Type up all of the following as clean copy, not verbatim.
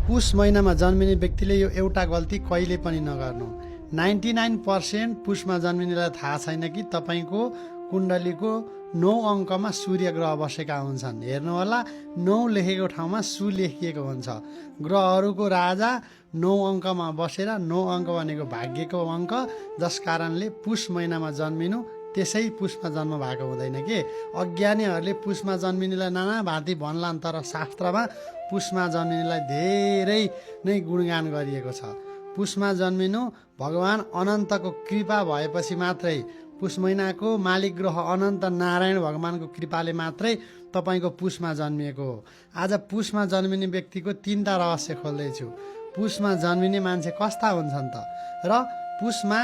पुष महिनामा जन्मिने व्यक्तिले यो एउटा गल्ती कहिले पनि नगर्नु। 99% पुषमा जन्मिनेलाई थाहा छैन कि तपाईँको कुण्डलीको 9 अङ्कमा सूर्य ग्रह बसेका हुन्छन्। हेर्नुहोला, 9 लेखेको ठाउँमा सु लेखिएको हुन्छ। ग्रहहरूको राजा 9 अङ्कमा बसेर 9 अङ्क भनेको भाग्यको अङ्क, जस कारणले पुष महिनामा जन्मिनु त्यसै पुषमा जन्म भएको हुँदैन के। अज्ञानीहरूले पुषमा जन्मिनेलाई नाना भाँति भन्लान्, तर शास्त्रमा पुषमा जन्मिनेलाई धेरै नै गुणगान गरिएको छ। पुषमा जन्मिनु भगवान अनन्तको कृपा भएपछि मात्रै, पुष महिनाको मालिक ग्रह अनन्त नारायण भगवानको कृपाले मात्रै तपाईँको पुषमा जन्मिएको हो। आज पुषमा जन्मिने व्यक्तिको 3टा रहस्य खोल्दैछु। पुषमा जन्मिने मान्छे कस्ता हुन्छन् त, र पुषमा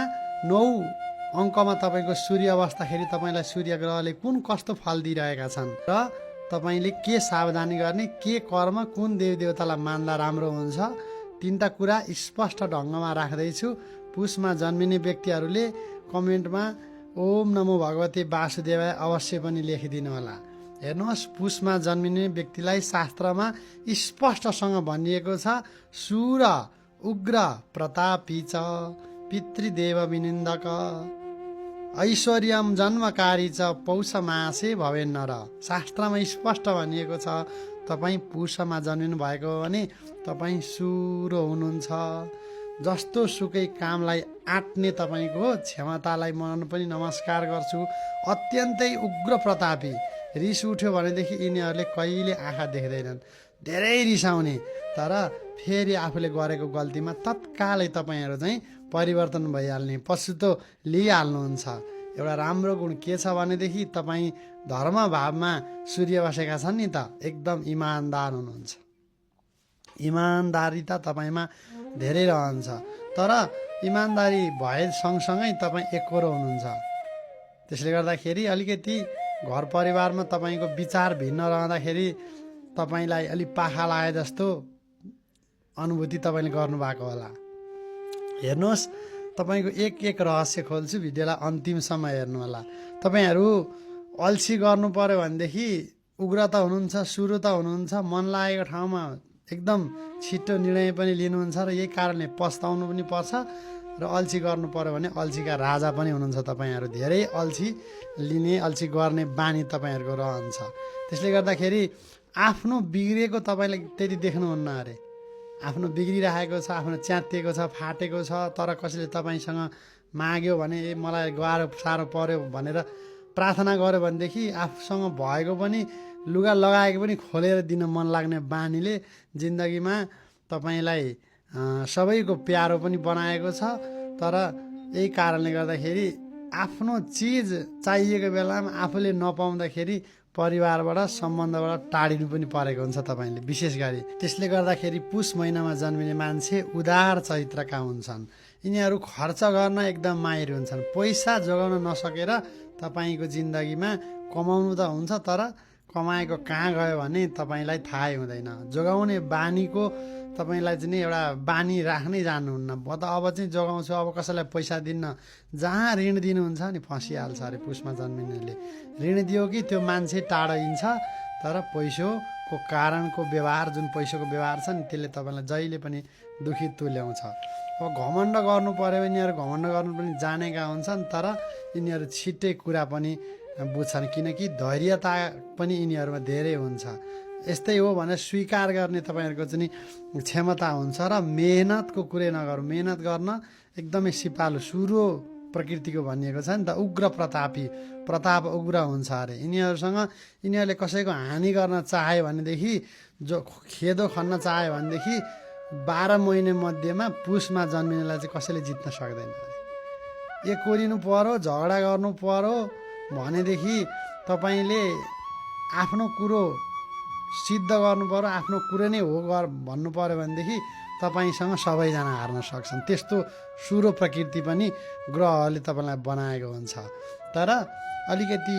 9 अङ्कमा तपाईँको सूर्य अवस्थाखेरि तपाईँलाई सूर्य ग्रहले कुन कस्तो फल दिइरहेका छन्, र तपाईँले के सावधानी गर्ने, के कर्म, कुन देवदेवतालाई मान्दा राम्रो हुन्छ, 3टा कुरा स्पष्ट ढङ्गमा राख्दैछु। पुषमा जन्मिने व्यक्तिहरूले कमेन्टमा ओम नमो भगवते वासुदेवाय अवश्य पनि लेखिदिनु होला। हेर्नुहोस्, पुषमा जन्मिने व्यक्तिलाई शास्त्रमा स्पष्टसँग भनिएको छ, सुर उग्र प्रतापी च पितृदेव विनिन्दक ऐश्वर्यम जन्मकारी च पौष मासे भवेन्न र। शास्त्रमा स्पष्ट भनिएको छ, तपाईँ पुषमा जन्मिनु भएको हो भने तपाईँ सुरो हुनुहुन्छ। जस्तो सुकै कामलाई आँट्ने तपाईँको क्षमतालाई म पनि नमस्कार गर्छु। अत्यन्तै उग्र प्रतापी। रिस उठ्यो भनेदेखि यिनीहरूले कहिले आँखा देख्दैनन्, धेरै रिसाउने, तर फेरि आफूले गरेको गल्तीमा तत्कालै तपाईँहरू चाहिँ परिवर्तन भइहाल्ने, पछुतो लिइहाल्नुहुन्छ। एउटा राम्रो गुण के छ भनेदेखि तपाईँ धर्म भावमा सूर्य बसेका छन् नि त, एकदम इमान्दार हुनुहुन्छ। इमान्दारिता तपाईँमा धेरै रहन्छ, तर इमान्दारी भए सँगसँगै तपाईँ एकोरो हुनुहुन्छ। त्यसले गर्दाखेरि अलिकति घर परिवारमा तपाईँको विचार भिन्न रहँदाखेरि तपाईँलाई अलिक पाखा लागे जस्तो अनुभूति तपाईँले गर्नुभएको होला। हेर्नुहोस्, तपाईँको एक रहस्य खोल्छु, भिडियोलाई अन्तिमसम्म हेर्नु होला। तपाईँहरू अल्छी गर्नु पर्यो भनेदेखि उग्रता हुनुहुन्छ, सुरता हुनुहुन्छ, मन लागेको ठाउँमा एकदम छिटो निर्णय पनि लिनुहुन्छ, र यही कारणले पस्ताउनु पनि पर्छ। र अल्छी गर्नु पर्यो भने अल्छीका राजा पनि हुनुहुन्छ तपाईँहरू। धेरै अल्छी लिने, अल्छी गर्ने बानी तपाईँहरूको रहन्छ। त्यसले गर्दाखेरि आफ्नो बिग्रिएको तपाईँले त्यति देख्नुहुन्न अरे। आफ्नो बिग्रिरहेको छ, आफ्नो च्यातिएको छ, फाटेको छ, तर कसैले तपाईँसँग माग्यो भने मलाई गाह्रो साह्रो पर्यो भनेर प्रार्थना गर्यो भनेदेखि आफूसँग भएको पनि लुगा लगाएको पनि खोलेर दिन मन लाग्ने बानीले जिन्दगीमा तपाईँलाई सबैको प्यारो पनि बनाएको छ। तर यही कारणले गर्दाखेरि आफ्नो चिज चाहिएको बेलामा आफूले नपाउँदाखेरि परिवारबाट, सम्बन्धबाट टाढिनु पनि परेको हुन्छ तपाईँले विशेष गरी। त्यसले गर्दाखेरि पुष महिनामा जन्मिने मान्छे उदार चरित्रका हुन्छन्। यिनीहरू खर्च गर्न एकदम माहिर हुन्छन्। पैसा जोगाउन नसकेर तपाईँको जिन्दगीमा कमाउनु त हुन्छ, तर कमाएको कहाँ गयो भने तपाईँलाई थाहै हुँदैन। जोगाउने बानीको तपाईँलाई चाहिँ एउटा बानी राख्नै जान्नुहुन्न। अब चाहिँ जोगाउँछु, अब कसैलाई पैसा दिन्न, जहाँ ऋण दिनुहुन्छ नि फँसिहाल्छ अरे पुषमा जन्मिनेले। ऋण दियो कि त्यो मान्छे टाढिन्छ, तर पैसाको कारणको व्यवहार, जुन पैसाको व्यवहार छ नि, त्यसले तपाईँलाई जहिले पनि दुखी तुल्याउँछ। अब घमण्ड गर्नु पर्यो, यिनीहरू घमण्ड गर्नु पनि जानेका हुन्छन्, तर यिनीहरू छिट्टै कुरा पनि बुझ्छन्, किनकि धैर्यता पनि यिनीहरूमा धेरै हुन्छ। यस्तै हो भनेर स्वीकार गर्ने तपाईँहरूको चाहिँ क्षमता हुन्छ। र मेहनतको कुरै नगरौँ, मेहनत गर्न एकदमै सिपालु, सुरो प्रकृतिको भनिएको छ नि त, उग्र प्रतापी, प्रताप उग्र हुन्छ अरे। यिनीहरूले कसैको हानि गर्न चाह्यो भनेदेखि, जो खेदो खन्न चाह्यो भनेदेखि 12 महिना मध्येमा पुषमा जन्मिनेलाई चाहिँ कसैले जित्न सक्दैन अरे। एकोरिनु पर्यो, झगडा गर्नु पर्यो भनेदेखि तपाईँले आफ्नो कुरो सिद्ध गर्नु पर्यो, आफ्नो कुरो नै हो भन्नु पर्यो भनेदेखि तपाईँसँग सबैजना हार्न सक्छन्। त्यस्तो सुरो प्रकृति पनि ग्रहहरूले तपाईँलाई बनाएको हुन्छ। तर अलिकति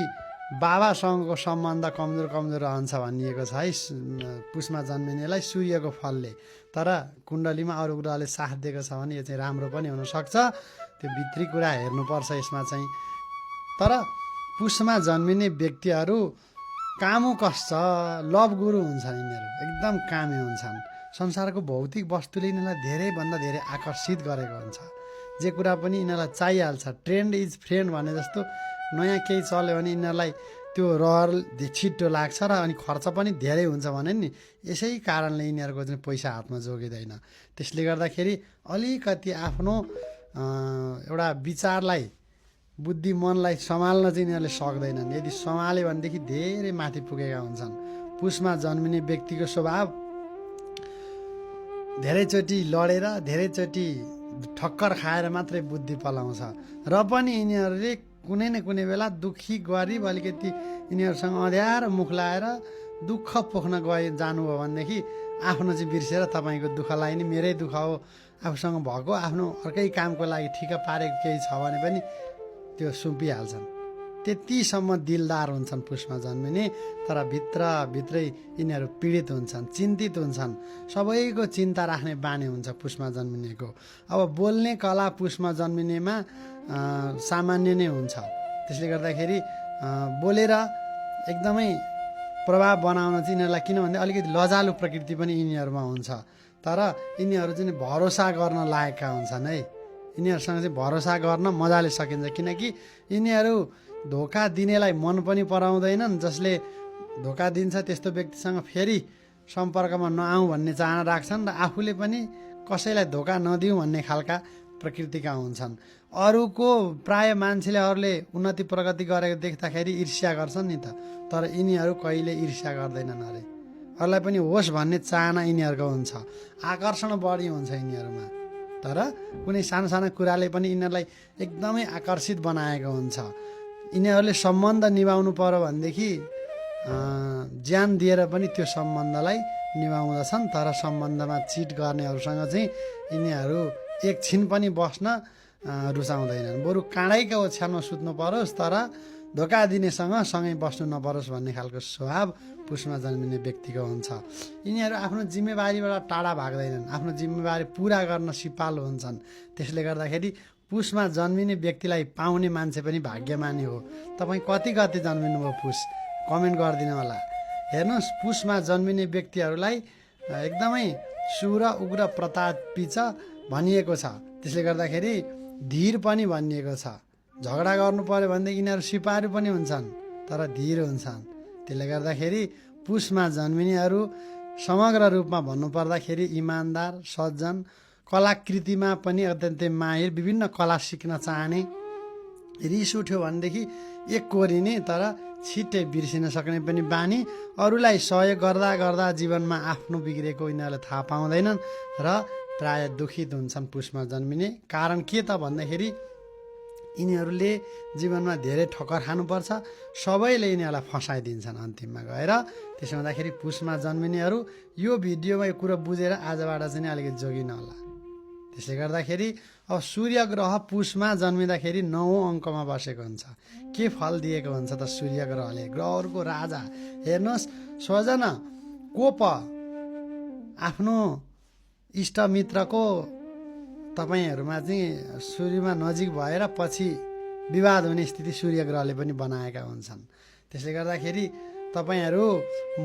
बाबासँगको सम्बन्ध कमजोर रहन्छ भनिएको छ है पुषमा जन्मिनेलाई सूर्यको फलले। तर कुण्डलीमा अरू ग्रहले साथ दिएको छ भने यो चाहिँ राम्रो पनि हुनसक्छ। त्यो भित्री कुरा हेर्नुपर्छ यसमा चाहिँ। तर पुषमा जन्मिने व्यक्तिहरू कामुकस छ, लभ गुरु हुन्छन्। यिनीहरू एकदम कामी हुन्छन्, संसारको भौतिक वस्तुले यिनीहरूलाई धेरैभन्दा धेरै आकर्षित गरेको हुन्छ। जे कुरा पनि यिनीहरूलाई चाहिहाल्छ। ट्रेन्ड इज फ्रेन्ड भने जस्तो नयाँ केही चल्यो भने यिनीहरूलाई त्यो रहर छिट्टो लाग्छ र अनि खर्च पनि धेरै हुन्छ भने नि यसै कारणले यिनीहरूको चाहिँ पैसा हातमा जोगिँदैन। त्यसले गर्दाखेरि अलिकति आफ्नो एउटा विचारलाई बुद्धि मनलाई सम्हाल्न चाहिँ यिनीहरूले सक्दैनन्। यदि सम्हाल्यो भनेदेखि धेरै माथि पुगेका हुन्छन्। पुसमा जन्मिने व्यक्तिको स्वभाव धेरैचोटि लडेर धेरैचोटि ठक्कर खाएर मात्रै बुद्धि पलाउँछ र पनि यिनीहरूले कुनै न कुनै बेला दुःखी गरिब अलिकति यिनीहरूसँग अँध्यारो मुख लाएर दुःख पोख्न जानुभयो भनेदेखि आफ्नो चाहिँ बिर्सेर तपाईँको दुःखलाई नि मेरै दुःख हो, आफूसँग भएको आफ्नो अर्कै कामको लागि ठिक्क पारेको केही छ भने पनि त्यो सुम्पिहाल्छन्। त्यतिसम्म दिलदार हुन्छन् पुसमा जन्मिने, तर भित्रभित्रै यिनीहरू पीडित हुन्छन्, चिन्तित हुन्छन्। सबैको चिन्ता राख्ने बानी हुन्छ पुसमा जन्मिनेको। अब बोल्ने कला पुसमा जन्मिनेमा सामान्य नै हुन्छ। त्यसले गर्दाखेरि बोलेर एकदमै प्रभाव बनाउन चाहिँ यिनीहरूलाई, किनभने अलिकति लजालु प्रकृति पनि यिनीहरूमा हुन्छ, तर यिनीहरू चाहिँ भरोसा गर्न लायकका हुन्छन् है। यिनीहरूसँग चाहिँ भरोसा गर्न मजाले सकिन्छ, किनकि यिनीहरू धोका दिनेलाई मन पनि पराउँदैनन्। जसले धोका दिन्छ त्यस्तो व्यक्तिसँग फेरि सम्पर्कमा नआउँ भन्ने चाहना राख्छन् र आफूले पनि कसैलाई धोका नदिउँ भन्ने खालका प्रकृतिका हुन्छन्। अरूको प्राय मान्छेले अरूले उन्नति प्रगति गरेको देख्दाखेरि ईर्ष्या गर्छन् नि त, तर यिनीहरू कहिले ईर्ष्या गर्दैनन् अरे। अरूलाई पनि होस् भन्ने चाहना यिनीहरूको हुन्छ, आकर्षण बढी हुन्छ यिनीहरूमा। तर कुनै सानो सानो कुराले पनि यिनीहरूलाई एकदमै आकर्षित बनाएको हुन्छ। यिनीहरूले सम्बन्ध निभाउनु पर्यो भनेदेखि ज्यान दिएर पनि त्यो सम्बन्धलाई निभाउँदछन्, तर सम्बन्धमा चिट गर्नेहरूसँग चाहिँ यिनीहरू एकछिन पनि बस्न रुचाउँदैनन्। बरु काँडैको ओछ्यानमा सुत्नु परोस् तर धोका दिनेसँग सँगै बस्नु नपरोस् भन्ने खालको स्वभाव पुसमा जन्मिने व्यक्तिको हुन्छ। यिनीहरू आफ्नो जिम्मेवारीबाट टाढा भाग्दैनन्, आफ्नो जिम्मेवारी पुरा गर्न सिपालु हुन्छन्। त्यसले गर्दाखेरि पुसमा जन्मिने व्यक्तिलाई पाउने मान्छे पनि भाग्यमानी हो। तपाईँ कति जन्मिनु भयो पुस, कमेन्ट गरिदिनु होला। हेर्नुहोस्, पुसमा जन्मिने व्यक्तिहरूलाई एकदमै शुभ र उग्र प्रतापी छ भनिएको छ। त्यसले गर्दाखेरि धीर पनि भनिएको छ। झगडा गर्नु पर्यो भनेदेखि यिनीहरू सिपालु पनि हुन्छन् तर धीर हुन्छन्। त्यसले गर्दाखेरि पुसमा जन्मिनेहरू समग्र रूपमा भन्नुपर्दाखेरि इमान्दार, सज्जन, कलाकृतिमा पनि अत्यन्तै माहिर, विभिन्न कला सिक्न चाहने, रिस उठ्यो भनेदेखि एक कोरिने तर छिट्टै बिर्सिन सक्ने पनि बानी, अरूलाई सहयोग गर्दा गर्दा जीवनमा आफ्नो बिग्रेको यिनीहरूले थाहा पाउँदैनन् र प्राय दुखित हुन्छन् पुसमा जन्मिने। कारण के त भन्दाखेरि यिनीहरूले जीवनमा धेरै ठक्कर खानुपर्छ, सबैले यिनीहरूलाई फसाइदिन्छन् अन्तिममा गएर। त्यसो हुँदाखेरि पुसमा जन्मिनेहरू यो भिडियोमा यो कुरो बुझेर आजबाट चाहिँ अलिकति जोगिन होला। त्यसले गर्दाखेरि अब सूर्य ग्रह पुसमा जन्मिँदाखेरि 9औं अङ्कमा बसेको हुन्छ। के फल दिएको हुन्छ त सूर्य ग्रहले? ग्रहहरूको राजा। हेर्नुहोस्, स्वजन कोप आफ्नो इष्टमित्रको तपाईँहरूमा चाहिँ सूर्यमा नजिक भएर पछि विवाद हुने स्थिति सूर्य ग्रहले पनि बनाएका हुन्छन्। त्यसले गर्दाखेरि तपाईँहरू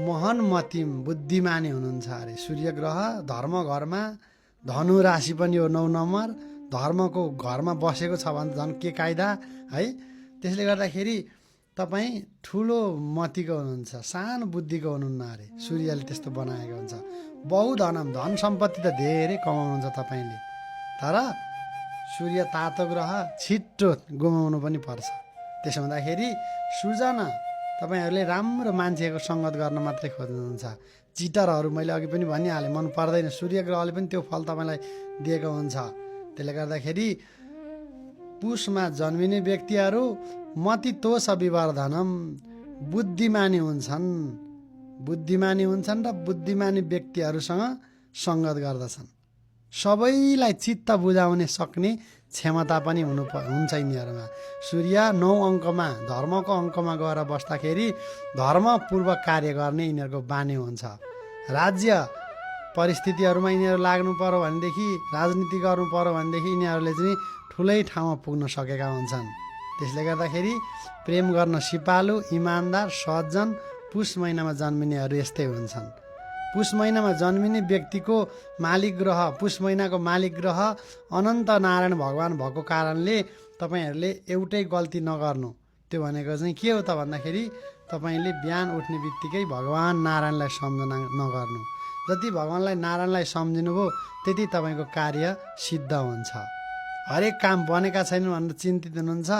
महान मतिम बुद्धिमानी हुनुहुन्छ अरे। सूर्य ग्रह धर्म घरमा, धनु राशि पनि हो 9 नम्बर, धर्मको घरमा बसेको छ भने झन् के कायदा है। त्यसले गर्दाखेरि तपाईँ ठुलो मतिको हुनुहुन्छ, सानो बुद्धिको हुनुहुन्न अरे। सूर्यले त्यस्तो बनाएको हुन्छ। बहुधनम, धन सम्पत्ति त धेरै कमाउनुहुन्छ तपाईँले, तर सूर्य तातो ग्रह, छिट्टो गुमाउनु पनि पर्छ। त्यसो हुँदाखेरि सृजना तपाईँहरूले राम्रो मान्छेको सङ्गत गर्न मात्रै खोज्नुहुन्छ। चिटरहरू मैले अघि पनि भनिहालेँ, मन पर्दैन। सूर्य ग्रहले पनि त्यो फल तपाईँलाई दिएको हुन्छ। त्यसले गर्दाखेरि पुसमा जन्मिने व्यक्तिहरू मति तोष विवर्धनम, बुद्धिमानी हुन्छन् र बुद्धिमानी व्यक्तिहरूसँग सङ्गत गर्दछन्। सबैलाई चित्त बुझाउने सक्ने क्षमता पनि हुन्छ यिनीहरूमा। सूर्य 9 अङ्कमा, धर्मको अङ्कमा गएर बस्दाखेरि धर्मपूर्वक कार्य गर्ने यिनीहरूको बानी हुन्छ। राज्य परिस्थितिहरूमा यिनीहरू लाग्नु पर्यो भनेदेखि, राजनीति गर्नु पर्यो भनेदेखि यिनीहरूले चाहिँ ठुलै ठाउँमा पुग्न सकेका हुन्छन्। त्यसले गर्दाखेरि प्रेम गर्न सिपालु, इमान्दार, सज्जन पुस महिनामा जन्मिनेहरू यस्तै हुन्छन्। पुष महिनामा जन्मिने व्यक्तिको मालिक ग्रह, पुष महिनाको मालिक ग्रह अनन्त नारायण भगवान भएको कारणले तपाईँहरूले एउटै गल्ती नगर्नु। त्यो भनेको चाहिँ के हो त भन्दाखेरि तपाईँले बिहान उठ्ने बित्तिकै भगवान नारायणलाई सम्झना नगर्नु। जति भगवानलाई नारायणलाई सम्झिनुभयो त्यति तपाईँको कार्य सिद्ध हुन्छ। हरेक काम बनेका छैनन् भनेर चिन्तित हुनुहुन्छ,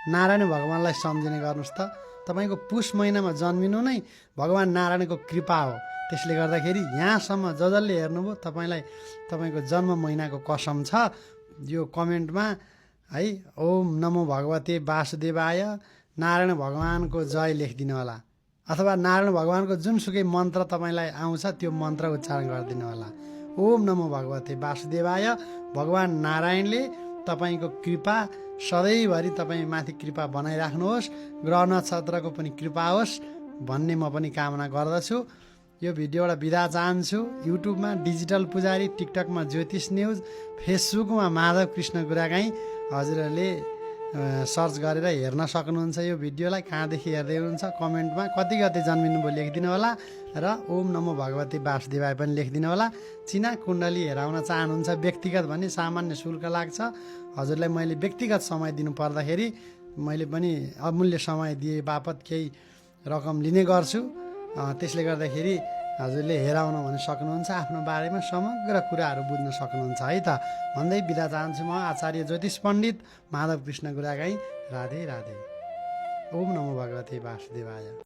नारायण भगवानलाई सम्झिने गर्नुहोस् त। तपाईँको पुष महिनामा जन्मिनु नै भगवान नारायणको कृपा हो। त्यसले गर्दाखेरि यहाँसम्म जसले हेर्नुभयो तपाईँलाई तपाईँको जन्म महिनाको कसम छ। यो कमेन्टमा है ओम नमो भगवते वासुदेवाय नारायण भगवानको जय लेखिदिनु होला, अथवा नारायण भगवानको जुनसुकै मन्त्र तपाईँलाई आउँछ त्यो मन्त्र उच्चारण गरिदिनु होला। ओम नमो भगवते वासुदेवाय। भगवान नारायणले तपाईँको कृपा सधैँभरि तपाईँ माथि कृपा बनाइराख्नुहोस्, ग्रह नक्षत्रको पनि कृपा होस् भन्ने म पनि कामना गर्दछु। यो भिडियोबाट बिदा चाहन्छु। युट्युबमा डिजिटल पुजारी, टिकटकमा ज्योतिष न्युज, फेसबुकमा माधव कृष्ण गुरागाईँ हजुरहरूले सर्च गरेर हेर्न सक्नुहुन्छ। यो भिडियोलाई कहाँदेखि हेर्दै हुनुहुन्छ कमेन्टमा कति गते जन्मिनुभयो लेखिदिनु होला र ओम नमो भगवती वासुदेवाय पनि लेखिदिनु होला। चिना कुण्डली हेराउन चाहनुहुन्छ व्यक्तिगत भने सामान्य शुल्क लाग्छ। हजुरलाई मैले व्यक्तिगत समय दिनु पर्दाखेरि मैले पनि अमूल्य समय दिए बापत केही रकम लिने गर्छु। त्यसले गर्दाखेरि हजुरले हेराउन भने सक्नुहुन्छ, आफ्नो बारेमा समग्र कुराहरू बुझ्न सक्नुहुन्छ है त भन्दै बिदा चाहन्छु। म आचार्य ज्योतिष पण्डित माधव कृष्ण गुरागाईँ। राधे राधे। ओम नमो भगवते वासुदेवाय।